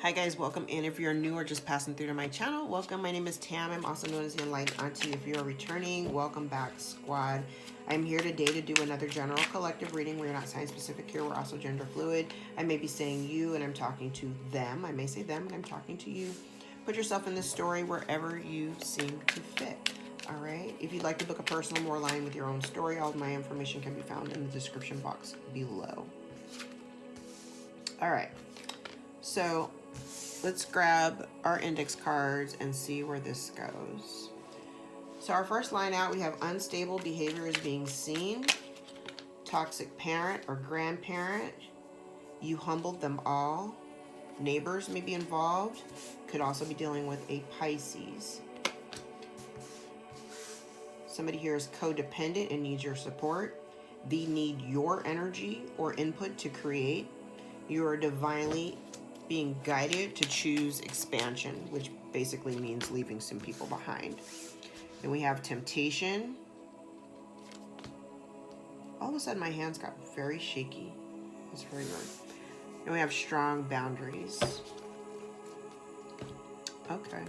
Hi guys, welcome in. If you're new or just passing through to my channel, welcome. My name is Tam. I'm also known as the Enlightened Auntie. If you're returning, welcome back, squad. I'm here today to do another general collective reading. We're not sign specific here. We're also gender fluid. I may be saying you and I'm talking to them. I may say them and I'm talking to you. Put yourself in this story wherever you seem to fit. All right. If you'd like to book a personal more aligned with your own story, all of my information can be found in the description box below. All right. So let's grab our index cards and see where this goes. So our first line out, we have unstable behavior is being seen, toxic parent or grandparent, you humbled them all, neighbors may be involved, could also be dealing with a Pisces. Somebody here is codependent and needs your support. They need your energy or input to create. You are divinely being guided to choose expansion, which basically means leaving some people behind. Then we have temptation. All of a sudden my hands got very shaky. That's very weird. And we have strong boundaries. Okay.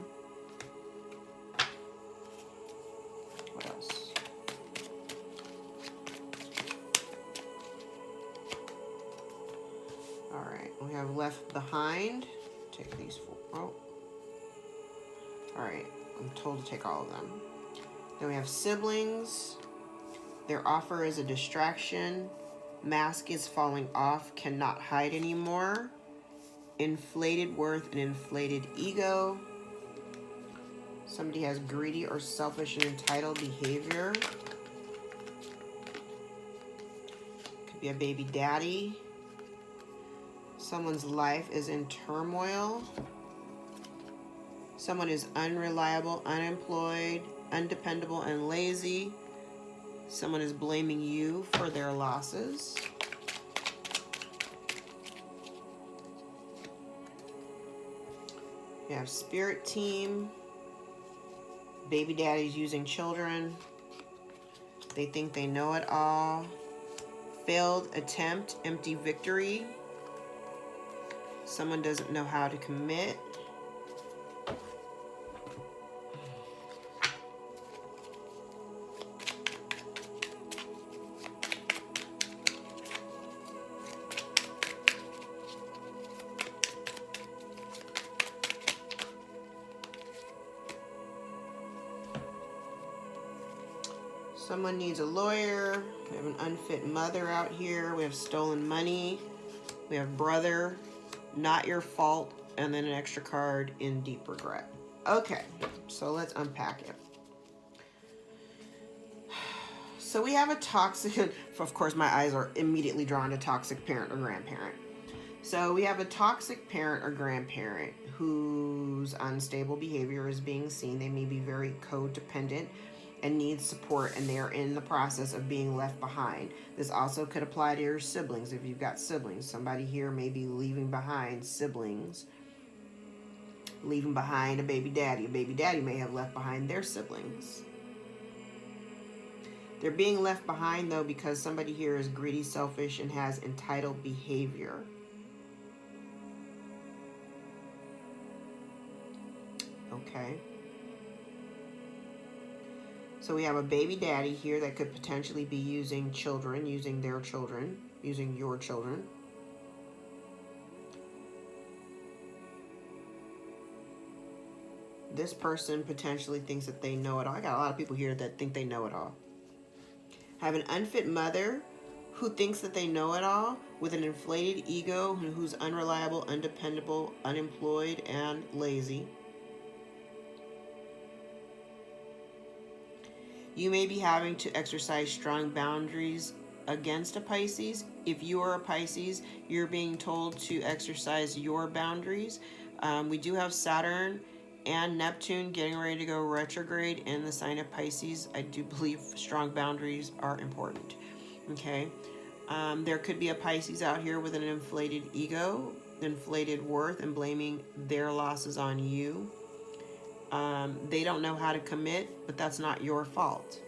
What else? All right, we have left behind. Take these four. Oh. All right, I'm told to take all of them. Then we have siblings. Their offer is a distraction. Mask is falling off, cannot hide anymore. Inflated worth and inflated ego. Somebody has greedy or selfish and entitled behavior. Could be a baby daddy. Someone's life is in turmoil. Someone is unreliable, unemployed, undependable, and lazy. Someone is blaming you for their losses. You have spirit team. Baby daddies using children. They think they know it all. Failed attempt, empty victory. Someone doesn't know how to commit. Someone needs a lawyer. We have an unfit mother out here. We have stolen money. We have brother, not your fault, and then an extra card in deep regret. Okay, so let's unpack it. So we have a toxic, of course my eyes are immediately drawn to toxic parent or grandparent. So we have a toxic parent or grandparent whose unstable behavior is being seen. They may be very codependent and need support, and they are in the process of being left behind. This also could apply to your siblings. If you've got siblings, somebody here may be leaving behind siblings, leaving behind a baby daddy. A baby daddy may have left behind their siblings. They're being left behind though because somebody here is greedy, selfish, and has entitled behavior. Okay. So we have a baby daddy here that could potentially be using children, using their children, using your children. This person potentially thinks that they know it all. I got a lot of people here that think they know it all. I have an unfit mother who thinks that they know it all with an inflated ego, who's unreliable, undependable, unemployed, and lazy. You may be having to exercise strong boundaries against a Pisces. If you are a Pisces, you're being told to exercise your boundaries. We do have Saturn and Neptune getting ready to go retrograde in the sign of Pisces. I do believe strong boundaries are important. Okay. There could be a Pisces out here with an inflated ego, inflated worth, and blaming their losses on you. They don't know how to commit, but that's not your fault.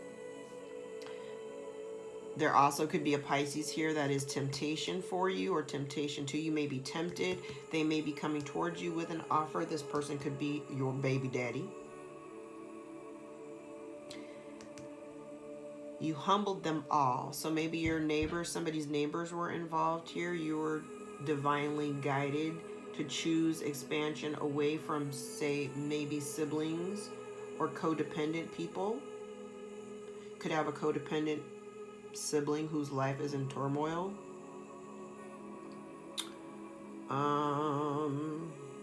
There also could be a Pisces here that is temptation for you or temptation to you. May be tempted. They may be coming towards you with an offer. This person could be your baby daddy. You humbled them all. So maybe your neighbors, somebody's neighbors were involved here. You were divinely guided to choose expansion away from, say, maybe siblings or codependent people. Could have a codependent sibling whose life is in turmoil.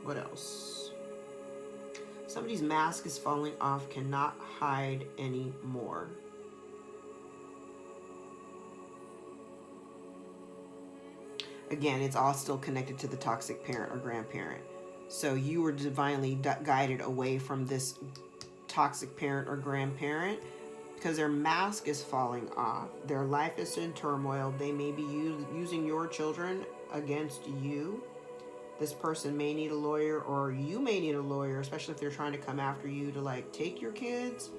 What else? Somebody's mask is falling off, cannot hide anymore. Again, it's all still connected to the toxic parent or grandparent. So you were divinely guided away from this toxic parent or grandparent because their mask is falling off. Their life is in turmoil. They may be using your children against you. This person may need a lawyer, or you may need a lawyer, especially if they're trying to come after you to like take your kids.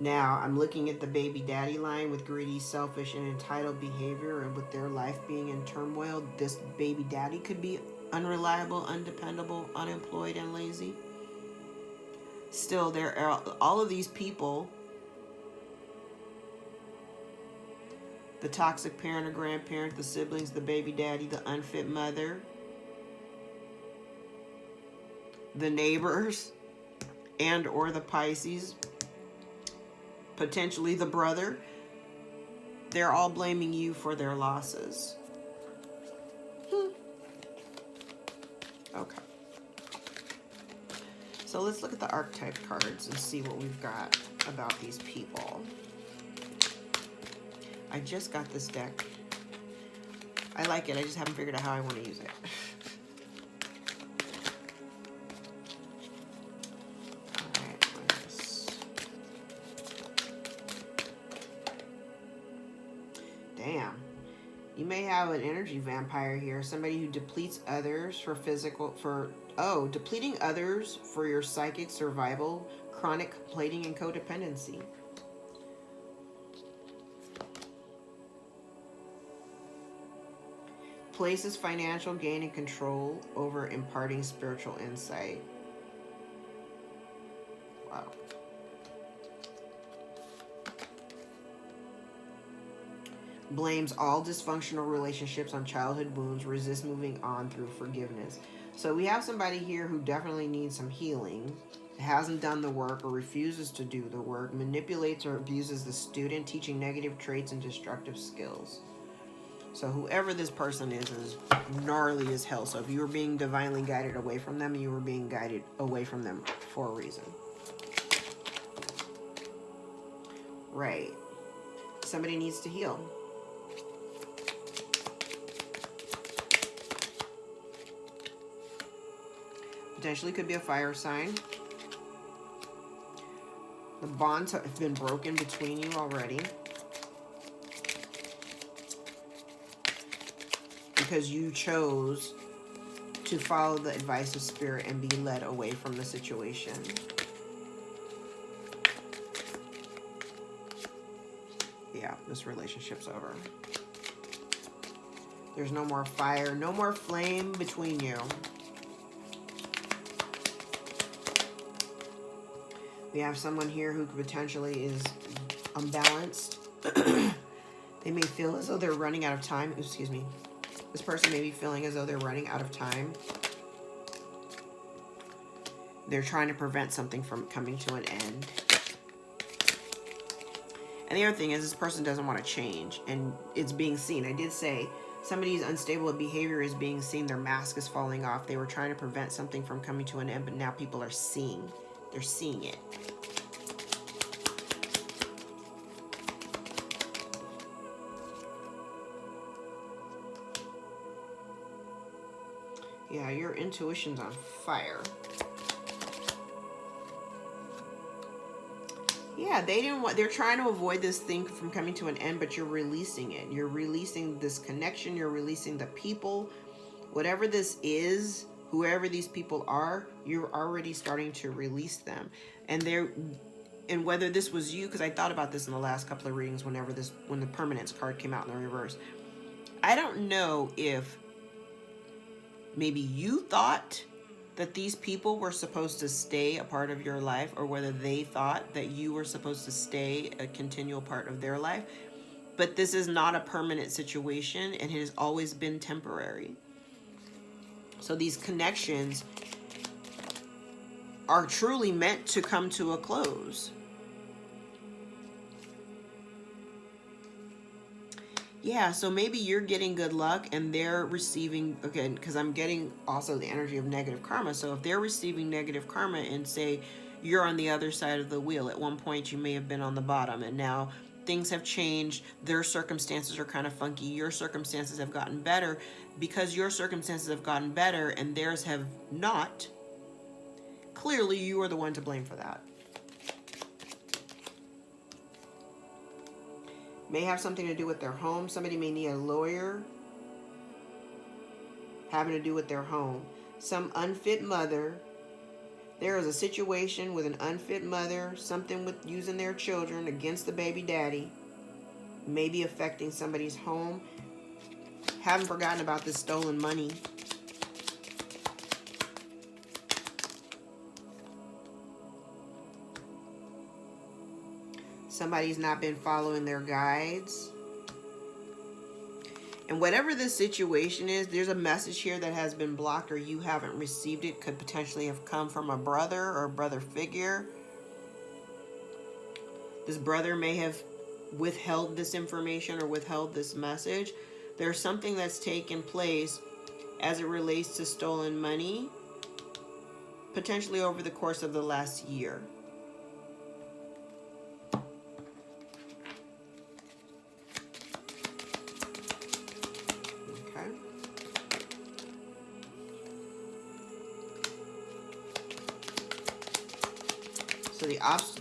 Now, I'm looking at the baby daddy line with greedy, selfish, and entitled behavior, and with their life being in turmoil, this baby daddy could be unreliable, undependable, unemployed, and lazy. Still, there are all of these people, the toxic parent or grandparent, the siblings, the baby daddy, the unfit mother, the neighbors, and or the Pisces, potentially the brother, they're all blaming you for their losses. Okay. So let's look at the archetype cards and see what we've got about these people. I just got this deck. I like it. I just haven't figured out how I want to use it. Damn. You may have an energy vampire here. Somebody who depletes others for physical, depleting others for your psychic survival, chronic plating, and codependency. Places financial gain and control over imparting spiritual insight. Wow. Blames all dysfunctional relationships on childhood wounds, resists moving on through forgiveness. So we have somebody here who definitely needs some healing, hasn't done the work or refuses to do the work, manipulates or abuses the student, teaching negative traits and destructive skills. So whoever this person is gnarly as hell. So if you were being divinely guided away from them, you were being guided away from them for a reason. Right. Somebody needs to heal. Potentially could be a fire sign. The bonds have been broken between you already. Because you chose to follow the advice of spirit and be led away from the situation. Yeah, this relationship's over. There's no more fire, no more flame between you. We have someone here who potentially is unbalanced. They may feel as though they're running out of time. Excuse me. This person may be feeling as though they're running out of time. They're trying to prevent something from coming to an end. And the other thing is this person doesn't want to change, and it's being seen. I did say somebody's unstable behavior is being seen. Their mask is falling off. They were trying to prevent something from coming to an end, but now people are seeing. They're seeing it. Yeah, your intuition's on fire. Yeah, they're trying to avoid this thing from coming to an end, but you're releasing it. You're releasing this connection. You're releasing the people. Whatever this is, whoever these people are, you're already starting to release them. And whether this was you, because I thought about this in the last couple of readings when the permanence card came out in the reverse. I don't know if maybe you thought that these people were supposed to stay a part of your life, or whether they thought that you were supposed to stay a continual part of their life. But this is not a permanent situation, and it has always been temporary. So these connections are truly meant to come to a close. Yeah, so maybe you're getting good luck and they're receiving, again, because I'm getting also the energy of negative karma. So if they're receiving negative karma and say you're on the other side of the wheel, at one point you may have been on the bottom and now things have changed, their circumstances are kind of funky, your circumstances have gotten better. Because your circumstances have gotten better and theirs have not, clearly you are the one to blame for that. May have something to do with their home. Somebody may need a lawyer having to do with their home. Some unfit mother. There is a situation with an unfit mother, something with using their children against the baby daddy, maybe affecting somebody's home. Haven't forgotten about this stolen money. Somebody's not been following their guides. And whatever this situation is, there's a message here that has been blocked or you haven't received it. Could potentially have come from a brother or a brother figure. This brother may have withheld this information or withheld this message. There's something that's taken place as it relates to stolen money, potentially over the course of the last year. So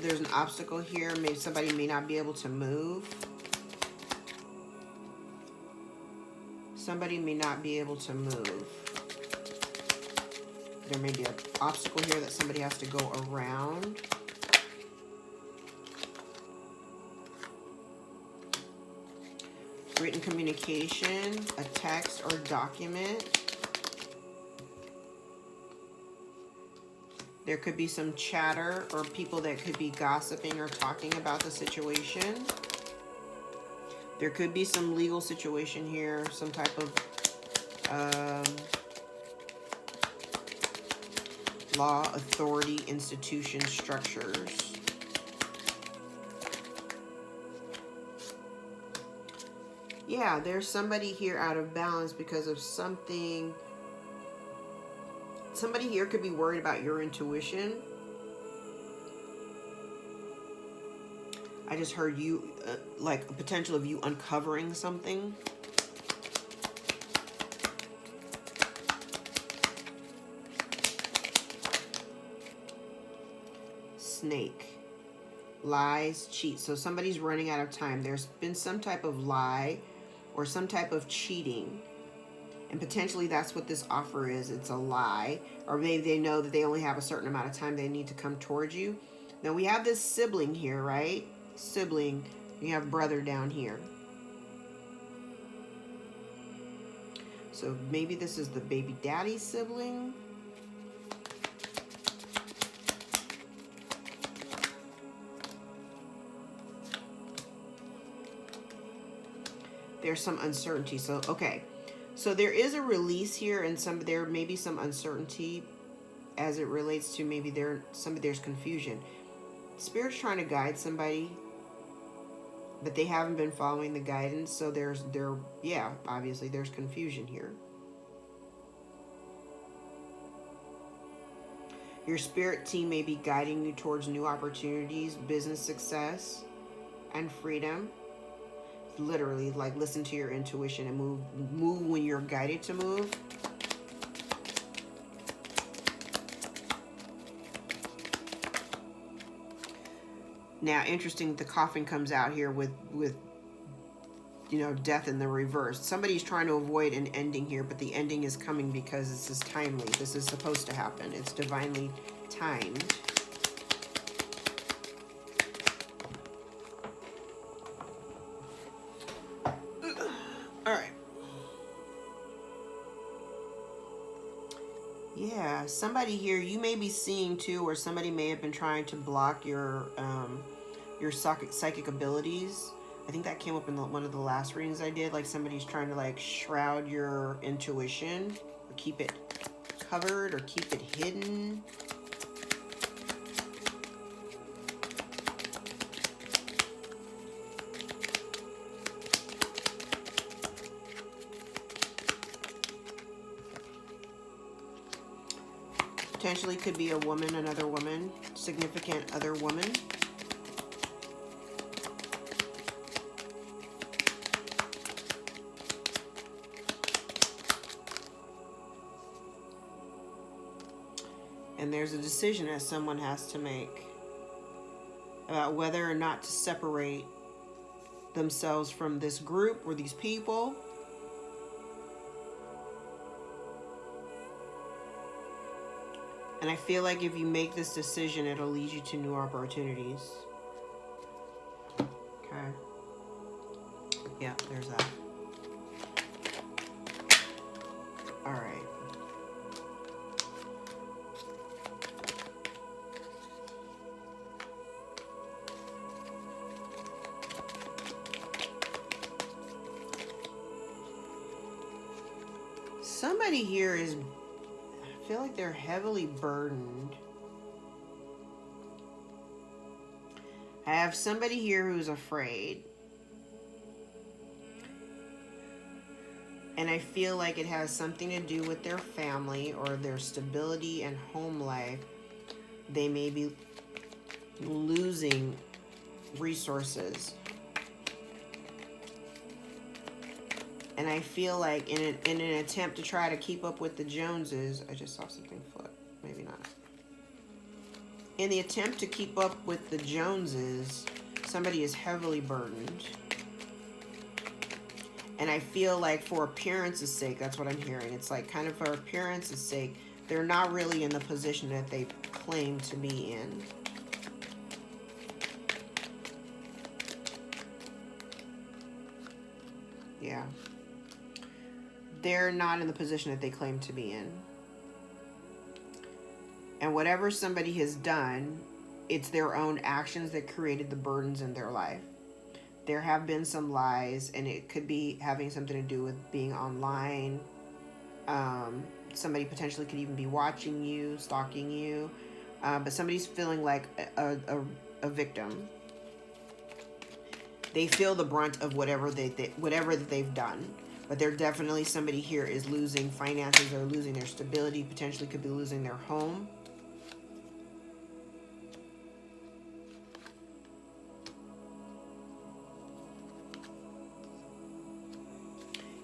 there's an obstacle here. Maybe somebody may not be able to move. Somebody may not be able to move. There may be an obstacle here that somebody has to go around. Written communication, a text or document. There could be some chatter or people that could be gossiping or talking about the situation. There could be some legal situation here, some type of law, authority, institution, structures. Yeah, there's somebody here out of balance because of something. Somebody here could be worried about your intuition. I just heard you, like a potential of you uncovering something. Snake. Lies, cheat. So somebody's running out of time. There's been some type of lie or some type of cheating. And potentially that's what this offer is. It's a lie. Or maybe they know that they only have a certain amount of time they need to come towards you. Now we have this sibling here, right? Sibling. You have brother down here. So maybe this is the baby daddy sibling. There's some uncertainty. So, okay. So there is a release here, and there may be some uncertainty as it relates to maybe there's confusion. Spirit's trying to guide somebody, but they haven't been following the guidance. So obviously there's confusion here. Your spirit team may be guiding you towards new opportunities, business success, and freedom. Literally, like, listen to your intuition and move when you're guided to move. Now, interesting, the coffin comes out here with you know, death in the reverse. Somebody's trying to avoid an ending here, but the ending is coming because this is timely. This is supposed to happen. It's divinely timed. All right. Yeah, somebody here you may be seeing too, or somebody may have been trying to block your psychic abilities. I think that came up in one of the last readings I did. Like somebody's trying to like shroud your intuition, or keep it covered, or keep it hidden. Potentially could be a woman, another woman, significant other woman. And there's a decision that someone has to make about whether or not to separate themselves from this group or these people. And I feel like if you make this decision, it'll lead you to new opportunities. Okay. Yeah, there's that. All right. Somebody here is, I feel like they're heavily burdened. I have somebody here who's afraid. And I feel like it has something to do with their family or their stability and home life. They may be losing resources. And I feel like in an attempt to try to keep up with the Joneses, I just saw something flip, maybe not. In the attempt to keep up with the Joneses, somebody is heavily burdened. And I feel like for appearance's sake, that's what I'm hearing. It's like kind of for appearance's sake, they're not really in the position that they claim to be in. Yeah. They're not in the position that they claim to be in. And whatever somebody has done, it's their own actions that created the burdens in their life. There have been some lies, and it could be having something to do with being online. Somebody potentially could even be watching you, stalking you. But somebody's feeling like a victim. They feel the brunt of whatever that they've done. But there definitely somebody here is losing finances or losing their stability, potentially could be losing their home.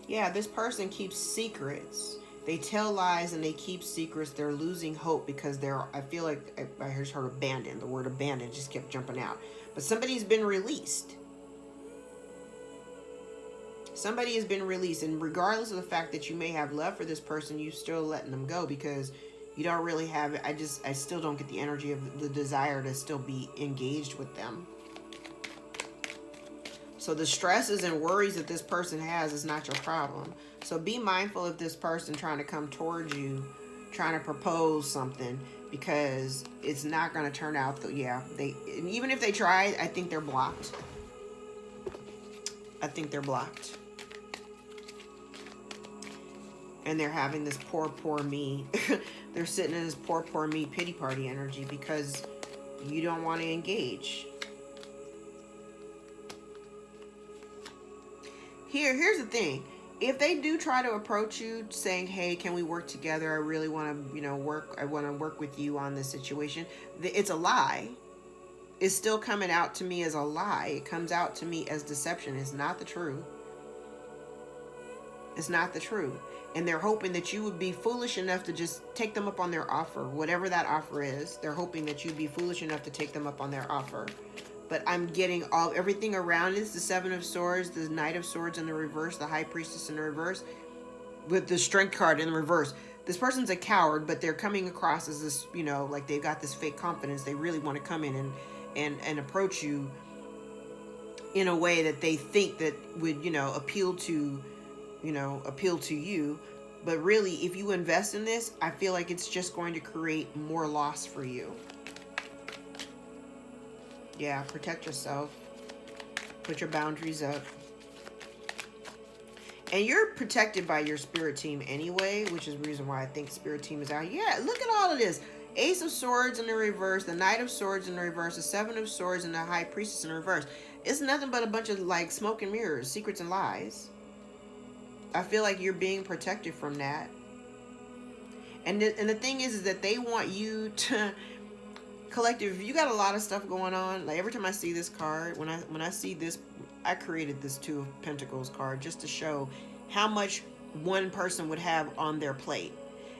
Yeah, this person keeps secrets. They tell lies and they keep secrets. They're losing hope because I feel like I heard abandoned. The word abandoned just kept jumping out. But somebody's been released. Somebody has been released, and regardless of the fact that you may have love for this person, you're still letting them go because you don't really have it. I still don't get the energy of the desire to still be engaged with them. So the stresses and worries that this person has is not your problem. So be mindful of this person trying to come towards you, trying to propose something, because it's not going to turn out. And even if they try, I think they're blocked. I think they're blocked. And they're having this poor me. They're sitting in this poor me pity party energy because you don't want to engage. Here's the thing. If they do try to approach you saying, hey, can we work together? I really want to, I want to work with you on this situation. It's a lie. It's still coming out to me as a lie. It comes out to me as deception. It's not the truth. It's not the truth. And they're hoping that you would be foolish enough to just take them up on their offer, whatever that offer is. They're hoping that you'd be foolish enough to take them up on their offer. but I'm getting everything around it. The Seven of Swords, the Knight of Swords in the reverse, the High Priestess in the reverse, with the Strength card in the reverse. This person's a coward, but they're coming across as this, you know, like they've got this fake confidence. They really want to come in and approach you in a way that they think that would, you know, appeal to you. But really, if you invest in this, I feel like it's just going to create more loss for you. Yeah, protect yourself. Put your boundaries up. And you're protected by your spirit team anyway, which is the reason why I think spirit team is out. Yeah, look at all of this. Ace of Swords in the reverse, the Knight of Swords in the reverse, the Seven of Swords, and the High Priestess in the reverse. It's nothing but a bunch of like smoke and mirrors, secrets and lies. I feel like you're being protected from that. And the thing is that they want you to collective. If you got a lot of stuff going on, like every time I see this card, when I see this, I created this Two of Pentacles card just to show how much one person would have on their plate.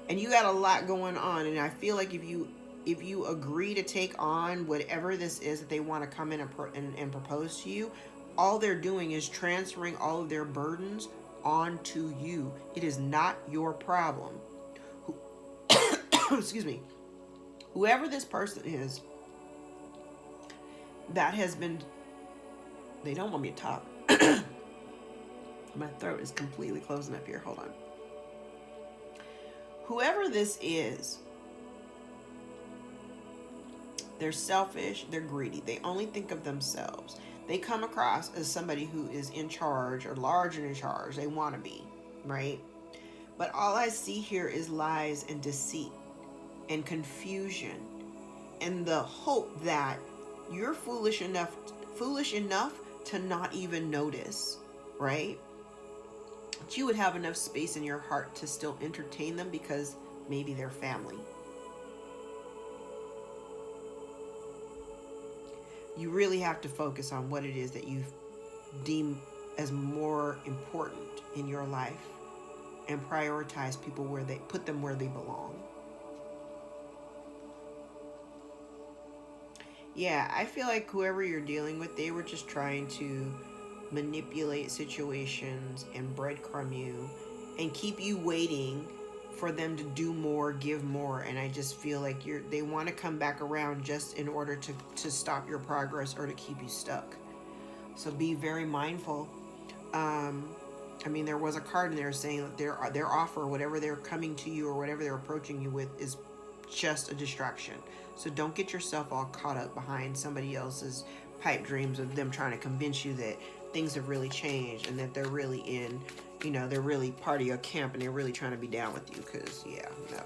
And you got a lot going on, and I feel like if you agree to take on whatever this is that they want to come in and propose to you, all they're doing is transferring all of their burdens onto you. It is not your problem. Excuse me. Whoever this person is that has been, they don't want me to talk. My throat is completely closing up here. Hold on. Whoever this is, they're selfish, they're greedy. They only think of themselves. They come across as somebody who is in charge or larger in charge. They want to be, right? But all I see here is lies and deceit and confusion and the hope that you're foolish enough to not even notice, right? That you would have enough space in your heart to still entertain them because maybe they're family. You really have to focus on what it is that you deem as more important in your life and prioritize people where they put them where they belong. Yeah, I feel like whoever you're dealing with, they were just trying to manipulate situations and breadcrumb you and keep you waiting for them to do more, give more. And I just feel like they want to come back around just in order to stop your progress or to keep you stuck. So be very mindful. I mean, there was a card in there saying that their offer, whatever they're coming to you or whatever they're approaching you with, is just a distraction. So don't get yourself all caught up behind somebody else's pipe dreams of them trying to convince you that things have really changed and that they're really in, you know, they're really part of your camp and they're really trying to be down with you, because, yeah, no.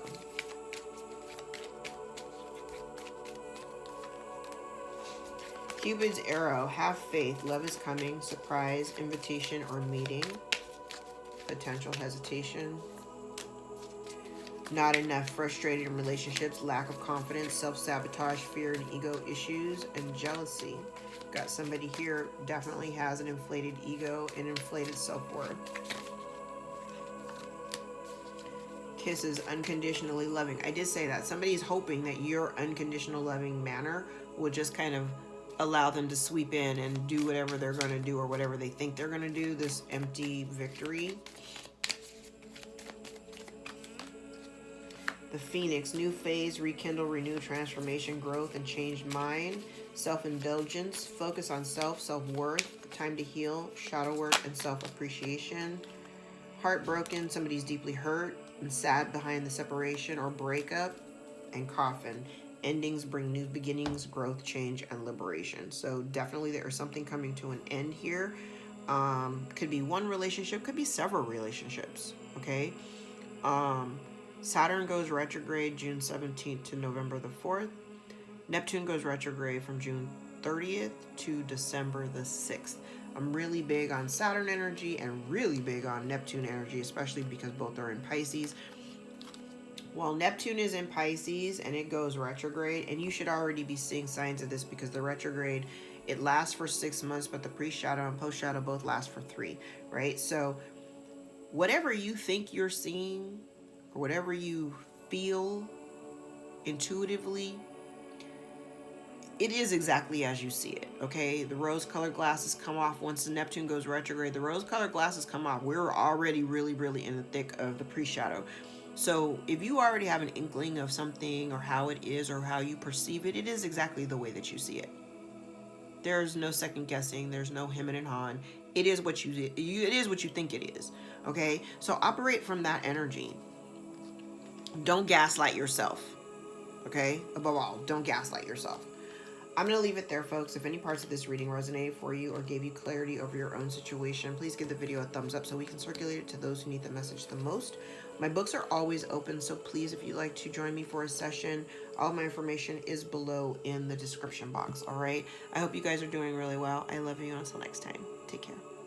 Cupid's arrow, have faith, love is coming, surprise, invitation, or meeting, potential hesitation. Not enough, frustrated in relationships, lack of confidence, self-sabotage, fear and ego issues, and jealousy. Got somebody here definitely has an inflated ego and inflated self-worth. Kisses, unconditionally loving. I did say that. Somebody's hoping that your unconditional loving manner will just kind of allow them to sweep in and do whatever they're going to do or whatever they think they're going to do. This empty victory. The Phoenix, new phase, rekindle, renew, transformation, growth, and changed mind. Self-indulgence, focus on self, self-worth, time to heal, shadow work, and self-appreciation. Heartbroken, somebody's deeply hurt and sad behind the separation or breakup. And coffin, endings bring new beginnings, growth, change, and liberation. So definitely there is something coming to an end here. Could be one relationship, could be several relationships, okay? Saturn goes retrograde June 17th to November the 4th. Neptune goes retrograde from June 30th to December the 6th. I'm really big on Saturn energy and really big on Neptune energy, especially because both are in Pisces. While Neptune is in Pisces and it goes retrograde, and you should already be seeing signs of this because the retrograde, it lasts for 6 months, but the pre-shadow and post-shadow both last for 3, right? So whatever you think you're seeing, or whatever you feel intuitively, it is exactly as you see it, okay? The rose-colored glasses come off once the Neptune goes retrograde. The rose-colored glasses come off. We're already really, really in the thick of the pre-shadow. So if you already have an inkling of something or how it is or how you perceive it, it is exactly the way that you see it. There's no second guessing. There's no him and han. It is what it is what you think it is, okay? So operate from that energy. Don't gaslight yourself, okay? Above all, don't gaslight yourself. I'm going to leave it there, folks. If any parts of this reading resonated for you or gave you clarity over your own situation, please give the video a thumbs up so we can circulate it to those who need the message the most. My books are always open, so please, if you'd like to join me for a session, all my information is below in the description box, all right? I hope you guys are doing really well. I love you. Until next time, take care.